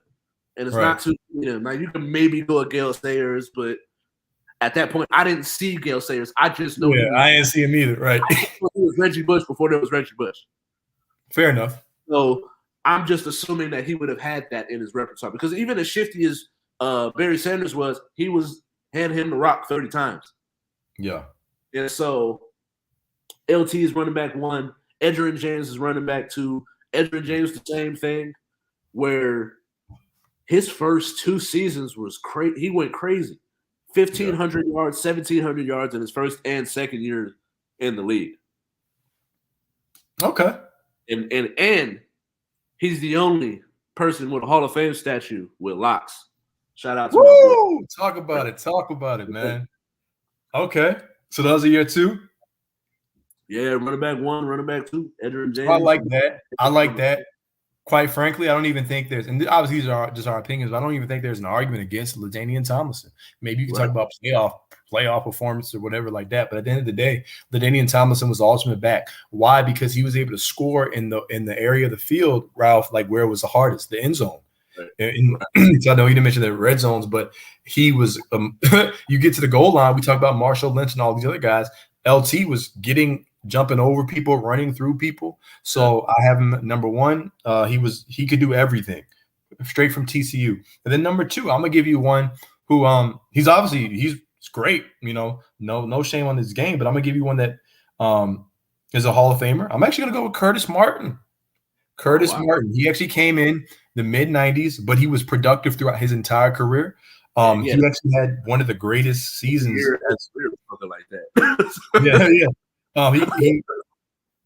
And it's not too, now you can maybe go a Gale Sayers, but at that point, I didn't see Gale Sayers. I just know. Yeah, I didn't see him either. Right. He was Reggie Bush before there was Reggie Bush. Fair enough. So I'm just assuming that he would have had that in his repertoire because even as shifty as Barry Sanders was, he was handing him the rock 30 times. Yeah. And so LT is running back 1. Edgerrin James is running back 2. Edgerrin James, the same thing, where his first 2 seasons was crazy. He went crazy. 1,500 yards, 1,700 yards in his first and second year in the league. Okay. And he's the only person with a Hall of Fame statue with locks. Shout out to Woo! Talk about it, man. Okay. So that was a year 2? Yeah, running back 1, running back 2, Edgerrin James. I like that. Quite frankly, I don't even think there's, and obviously these are just our opinions, but I don't even think there's an argument against LaDainian Tomlinson. Maybe you can talk about playoff performance or whatever like that, but at the end of the day, LaDainian Tomlinson was the ultimate back. Why? Because he was able to score in the area of the field, Ralph, like where it was the hardest, the end zone. And so I know you didn't mention the red zones, but he was. You get to the goal line. We talk about Marshall Lynch and all these other guys. LT was jumping over people, running through people. So I have him number 1. He could do everything, straight from TCU. And then number 2, I'm gonna give you one who he's great. You know, no shame on his game, but I'm gonna give you one that is a Hall of Famer. I'm actually gonna go with Curtis Martin. Martin. He actually came in the mid-90s, but he was productive throughout his entire career. He actually had one of the greatest seasons. Something like that.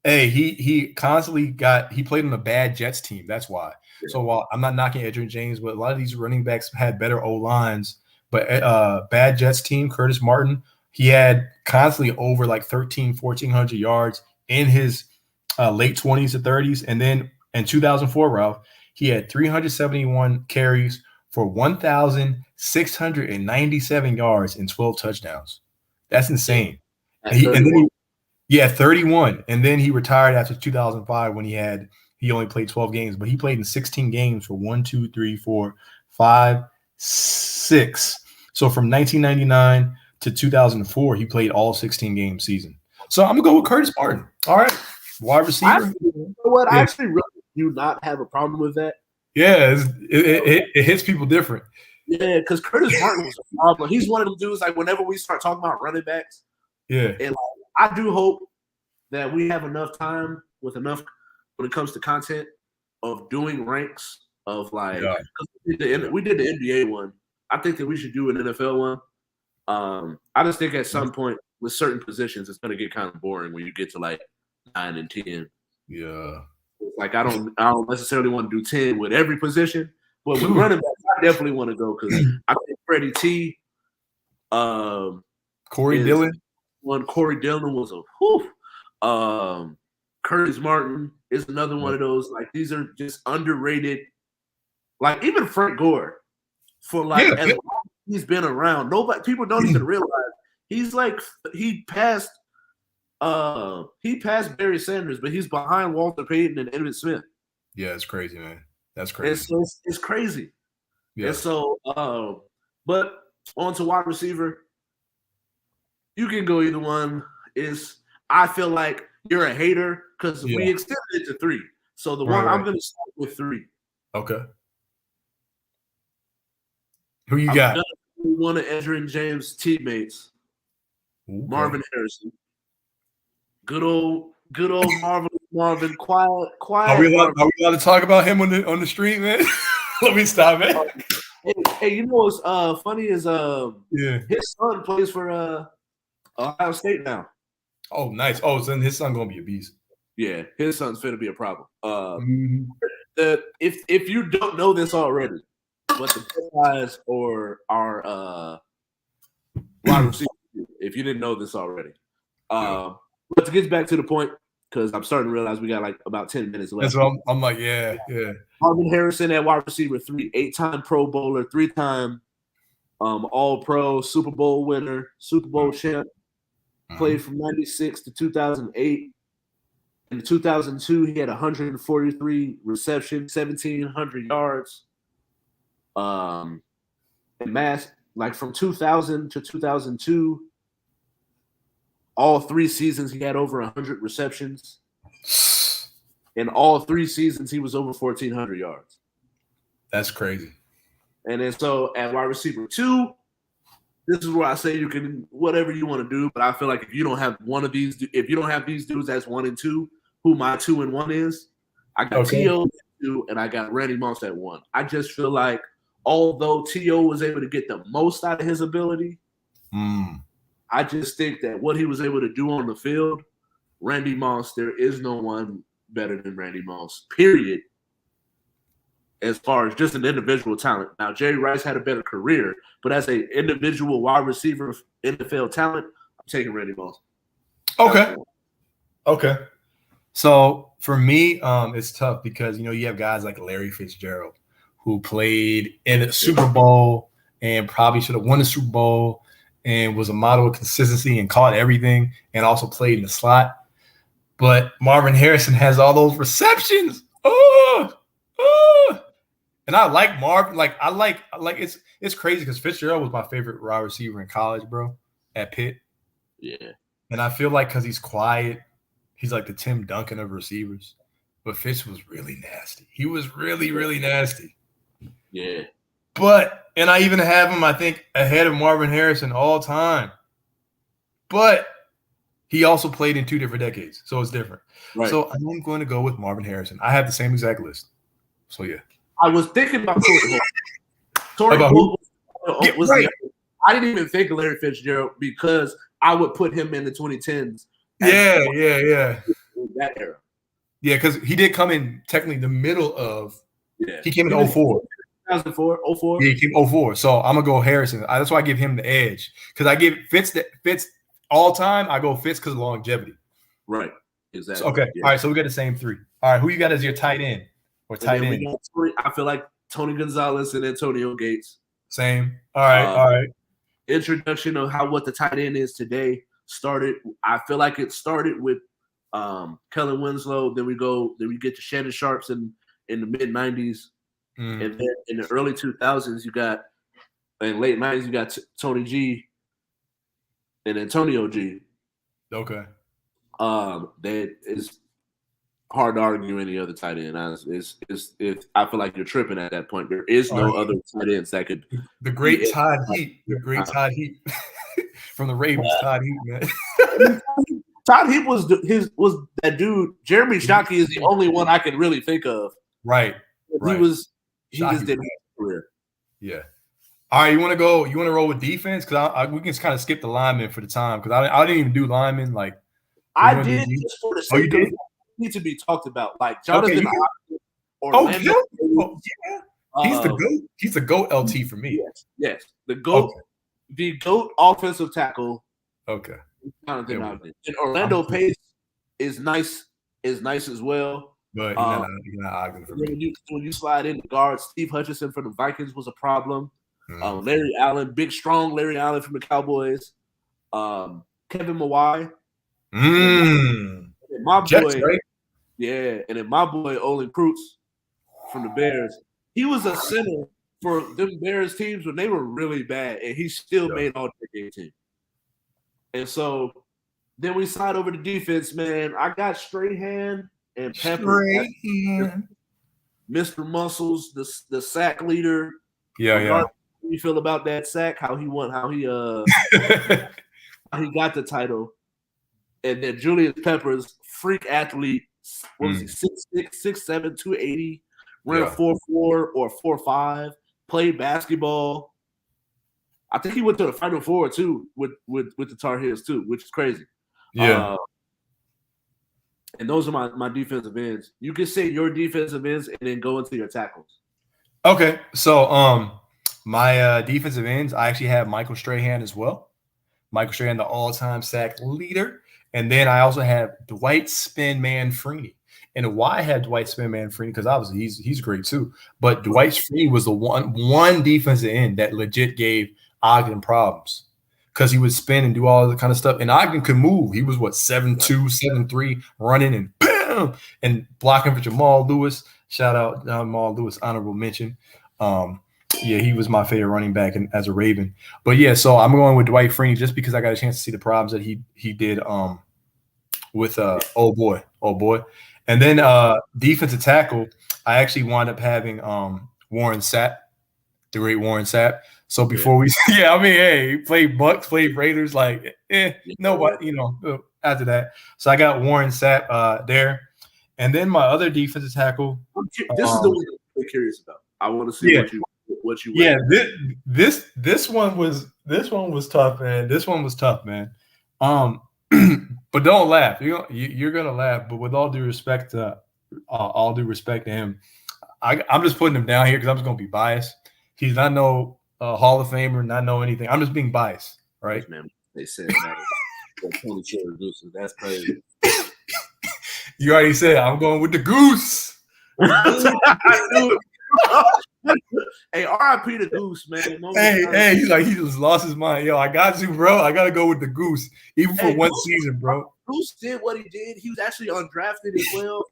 He constantly he played on a bad Jets team. That's why. Yeah. So while I'm not knocking Edgerrin James, but a lot of these running backs had better O-lines. But bad Jets team, Curtis Martin, he had constantly over like 1,400 yards in his late 20s to 30s. And then in 2004, Ralph, he had 371 carries for 1,697 yards and 12 touchdowns. That's insane. And then 31. And then he retired after 2005 when he only played 12 games, but he played in 16 games for 1, 2, 3, 4, 5, 6. So from 1999 to 2004, he played all 16 game season. So I'm gonna go with Curtis Martin. All right, wide receiver. I actually really do not have a problem with that. Yeah, it hits people different. Yeah, because Curtis Martin was a problem. He's one of them dudes, like, whenever we start talking about running backs, and I do hope that we have enough time when it comes to content of doing ranks of like, we did the NBA one. I think that we should do an NFL one. I just think at some point with certain positions, it's going to get kind of boring when you get to like 9 and 10. Yeah. Like I don't necessarily want to do 10 with every position, but with running backs, I definitely want to go because I think Freddie T, Corey Dillon was a whew. Curtis Martin is another one of those. Like these are just underrated. Like even Frank Gore, for like as long as he's been around, people don't even realize he's like he passed Barry Sanders, but he's behind Walter Payton and Emmitt Smith. Yeah, it's crazy, man. That's crazy. It's crazy. Yeah. And so, but on to wide receiver. You can go either one. I feel like you're a hater because we extended it to 3. So the one I'm going to start with 3. Okay. Who you got? One of Edgerrin James' teammates, Marvin Harrison. Good old Marvin. Quiet. Are we allowed to talk about him on the street, man? Let me stop, man. Hey, you know what's funny is his son plays for Ohio State now. Oh, nice. Oh, so then his son gonna be a beast. Yeah, his son's finna be a problem. If you don't know this already, but the guys or our wide receiver, if you didn't know this already, but to get back to the point, because I'm starting to realize we got like about 10 minutes left. That's what I'm like, yeah. Marvin Harrison at wide receiver 3, 8-time Pro Bowler, 3-time All-Pro, Super Bowl winner, Super Bowl champ. Played from 96 to 2008. In 2002, he had 143 receptions, 1,700 yards. And like from 2000 to 2002, all 3 seasons he had over 100 receptions. In all 3 seasons, he was over 1,400 yards. That's crazy. And then so at wide receiver 2, this is where I say you can whatever you want to do, but I feel like if you don't have one of these, if you don't have these dudes as 1 and 2, who my 2 and 1 is, I got T.O. at 2 and I got Randy Moss at 1. I just feel like although T.O. was able to get the most out of his ability, I just think that what he was able to do on the field, Randy Moss, there is no one better than Randy Moss, period. As far as just an individual talent. Now, Jerry Rice had a better career, but as an individual wide receiver NFL talent, I'm taking Randy Moss. Okay. So for me, it's tough because, you have guys like Larry Fitzgerald who played in the Super Bowl and probably should have won the Super Bowl and was a model of consistency and caught everything and also played in the slot. But Marvin Harrison has all those receptions. And I like Marvin. I like it's crazy because Fitzgerald was my favorite wide receiver in college, bro, at Pitt. Yeah. And I feel like because he's quiet, he's like the Tim Duncan of receivers. But Fitz was really nasty. He was really, really nasty. Yeah. And I even have him, I think, ahead of Marvin Harrison all time. But he also played in 2 different decades, so it's different. Right. So I'm going to go with Marvin Harrison. I have the same exact list. So, yeah. I was thinking about Torrey Holt. I didn't even think of Larry Fitzgerald because I would put him in the 2010s. Yeah. That era. Yeah, because he did come in technically the middle of – he came in 04. 2004, 04? Yeah, he came 04. So I'm going to go Harrison. That's why I give him the edge. Because I give Fitz all time, I go Fitz because of longevity. Right. Exactly. So, okay. Yeah. All right, so we got the same 3. All right, who you got as your tight end? Or tight end. I feel like Tony Gonzalez and Antonio Gates. Same. All right. Introduction of what the tight end is today started. I feel like it started with Kellen Winslow. Then we get to Shannon Sharps in the mid 90s, and then in the early 2000s in late 90s you got Tony G and Antonio G. Okay. That is hard to argue any other tight end. I feel like you're tripping at that point. There is no other tight ends that could. The great Todd Heap. The great Todd Heap from the Ravens. Todd Heap, man. Todd Heap was that dude. Jeremy Shockey is the only one I can really think of. Right. He just didn't have a career. Yeah. All right, you want to go? You want to roll with defense? Because we can kind of skip the linemen for the time because I didn't even do linemen. I did just for the sake of need to be talked about. Like Jonathan Orlando. He's the GOAT. He's the GOAT LT for me. Yes. The GOAT, the GOAT offensive tackle. Okay. And Orlando Pace is nice as well. But he's not arguing for me. When you slide in the guard, Steve Hutchinson from the Vikings was a problem. Larry Allen, big strong Larry Allen from the Cowboys. Kevin Mawai. And my boy, Jets, right? Yeah, and then my boy Olin Krutz from the Bears. He was a center for them Bears teams when they were really bad, and he still made all-decade team. And so then we slide over to defense, man. I got Strahan and Pepper. Mr. Muscles, the sack leader. Yeah. How do you feel about that sack? How he how he got the title. And then Julius Peppers, freak athlete. What was he? 6'6", 6'7", 280, ran a 4.4 or 4.5, played basketball. I think he went to the Final Four too with the Tar Heels too, which is crazy. Yeah. And those are my defensive ends. You can say your defensive ends and then go into your tackles. Okay. So my defensive ends, I actually have Michael Strahan as well. Michael Strahan, the all-time sack leader. And then I also have Dwight Spinman Freeney. And why I had Dwight Spinman Freeney? Because obviously he's great too. But Dwight Freeney was the one defensive end that legit gave Ogden problems. Because he would spin and do all the kind of stuff. And Ogden could move. He was 7'2", 7'3", running and bam! And blocking for Jamal Lewis. Shout out Jamal Lewis, honorable mention. He was my favorite running back as a Raven. But yeah, so I'm going with Dwight Freeney just because I got a chance to see the problems that he did with old boy. And And then defensive tackle, I actually wound up having Warren Sapp, the great Warren Sapp. So before we, I mean, hey, he played Bucks, played Raiders, like, nobody, after that. So I got Warren Sapp there. And then my other defensive tackle. This is the one I'm curious about. I want to see what you. Yeah, this one was tough, man. This one was tough, man. But don't laugh. You're gonna laugh. But with all due respect to him, I'm just putting him down here because I'm just gonna be biased. He's not no Hall of Famer, not know anything. I'm just being biased, right? Man, they said that. That's crazy. You already said I'm going with the goose. Hey, R.I.P. the goose, man. Hey, he's like, he just lost his mind. Yo, I got you, bro. I gotta go with the goose, even for one season, bro. Goose did what he did. He was actually undrafted as well.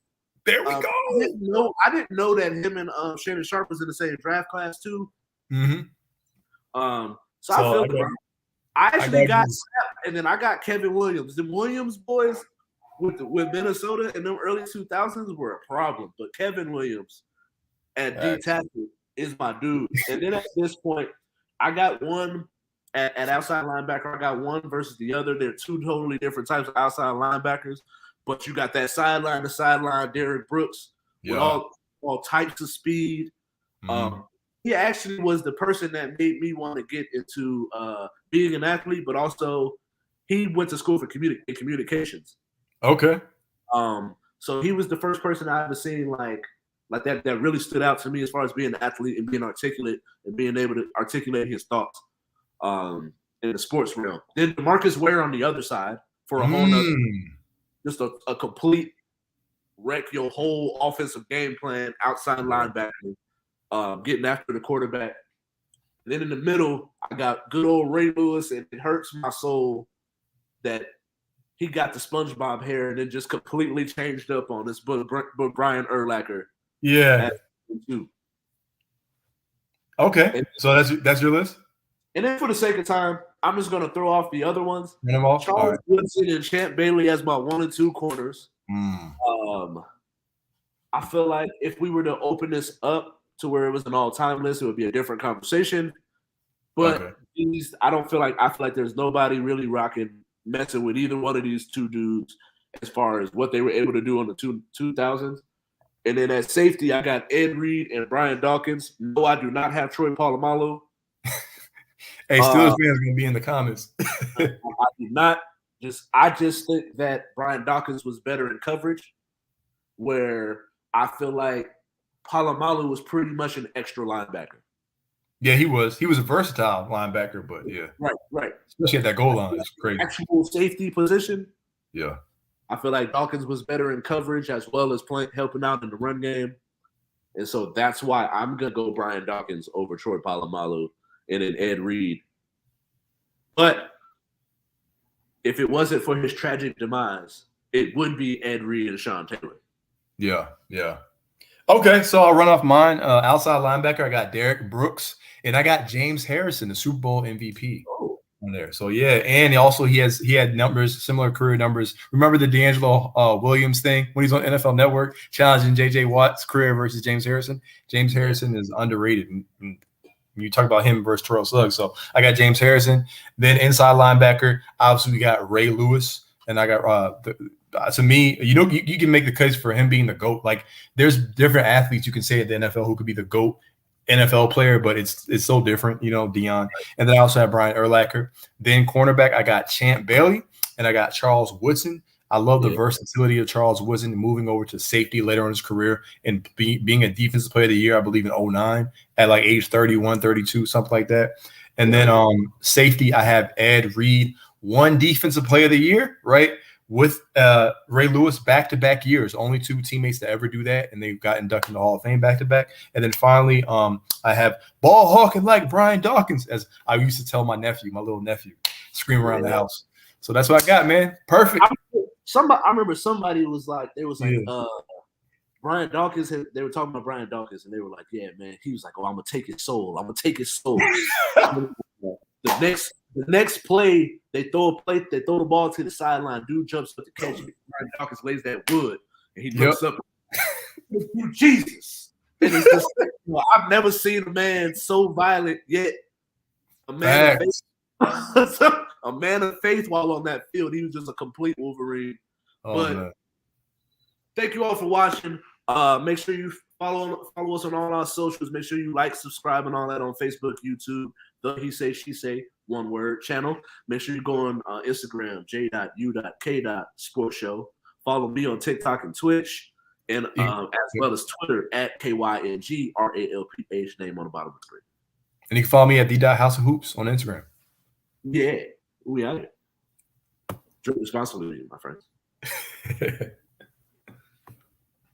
There we go. I didn't know that him and Shannon Sharp was in the same draft class too. Mm-hmm. So I feel good. I actually got and then I got Kevin Williams. The Williams boys with Minnesota in them early 2000s were a problem, but Kevin Williams at D tackle is my dude. And then at this point, I got one at outside linebacker. I got one versus the other. They're two totally different types of outside linebackers. But you got that sideline to sideline Derrick Brooks with all types of speed. Mm-hmm. He actually was the person that made me want to get into being an athlete, but also he went to school for communications. Okay. So he was the first person I ever seen like that really stood out to me as far as being an athlete and being articulate and being able to articulate his thoughts in the sports realm. Then Marcus Ware on the other side for a whole nother, just a complete wreck your whole offensive game plan, outside linebacker, getting after the quarterback. And then in the middle, I got good old Ray Lewis, and it hurts my soul that he got the SpongeBob hair and then just completely changed up on this Brian Urlacher. Yeah. Okay. So that's your list? And then for the sake of time, I'm just going to throw off the other ones. Charles Woodson and Champ Bailey as my 1 and 2 corners. I feel like if we were to open this up to where it was an all-time list, it would be a different conversation. But I feel like there's nobody really messing with either one of these two dudes as far as what they were able to do on the 2000s. And then at safety, I got Ed Reed and Brian Dawkins. No, I do not have Troy Polamalu. Hey, Steelers fans gonna be in the comments. I do not. I just think that Brian Dawkins was better in coverage, where I feel like Polamalu was pretty much an extra linebacker. Yeah, he was. He was a versatile linebacker, but yeah. Right. Especially at that goal line. It's crazy. Actual safety position. Yeah. I feel like Dawkins was better in coverage as well as helping out in the run game. And so that's why I'm going to go Brian Dawkins over Troy Polamalu and then Ed Reed. But if it wasn't for his tragic demise, it would be Ed Reed and Sean Taylor. Yeah. Okay, so I'll run off mine. Outside linebacker, I got Derrick Brooks, and I got James Harrison, the Super Bowl MVP on there. So yeah, and also he had numbers, similar career numbers. Remember the D'Angelo Williams thing when he's on NFL Network challenging J.J. Watt's career versus James Harrison? James Harrison is underrated. And you talk about him versus Terrell Suggs. So I got James Harrison. Then inside linebacker, obviously we got Ray Lewis, and I got to me, you can make the case for him being the GOAT. Like there's different athletes you can say at the NFL who could be the GOAT NFL player, but it's so different, Deion. And then I also have Brian Urlacher. Then cornerback, I got Champ Bailey and I got Charles Woodson. I love the versatility of Charles Woodson moving over to safety later in his career and being a defensive player of the year, I believe in 2009 at like age 31, 32, something like that. And then safety, I have Ed Reed, one defensive player of the year, right? With Ray Lewis back-to-back years, only two teammates to ever do that, and they've got inducted in the Hall of Fame back-to-back. And then finally, I have ball hawking like Brian Dawkins, as I used to tell my little nephew, scream around the house. So that's what I got, man. Perfect. I remember somebody was like, Brian Dawkins. They were talking about Brian Dawkins, and they were like, "Yeah, man." He was like, "Oh, I'm gonna take his soul. I'm gonna take his soul." The next play, they throw the ball to the sideline. Dude jumps up to catch it. Brian Dawkins lays that wood, And he looks up, Jesus. And it's just like, well, I've never seen a man so violent yet. A man of faith. A man of faith while on that field. He was just a complete Wolverine. Man. Thank you all for watching. Make sure you follow us on all our socials. Make sure you like, subscribe, and all that on Facebook, YouTube, the He Say, She Say, one word channel. Make sure you go on Instagram, J.U.K. Sports Show. Follow me on TikTok and Twitch, and as well as Twitter at KYNGRALPH, name on the bottom of the screen. And you can follow me at the.House of Hoops on Instagram. Yeah, we out here. Drink responsibly, my friends.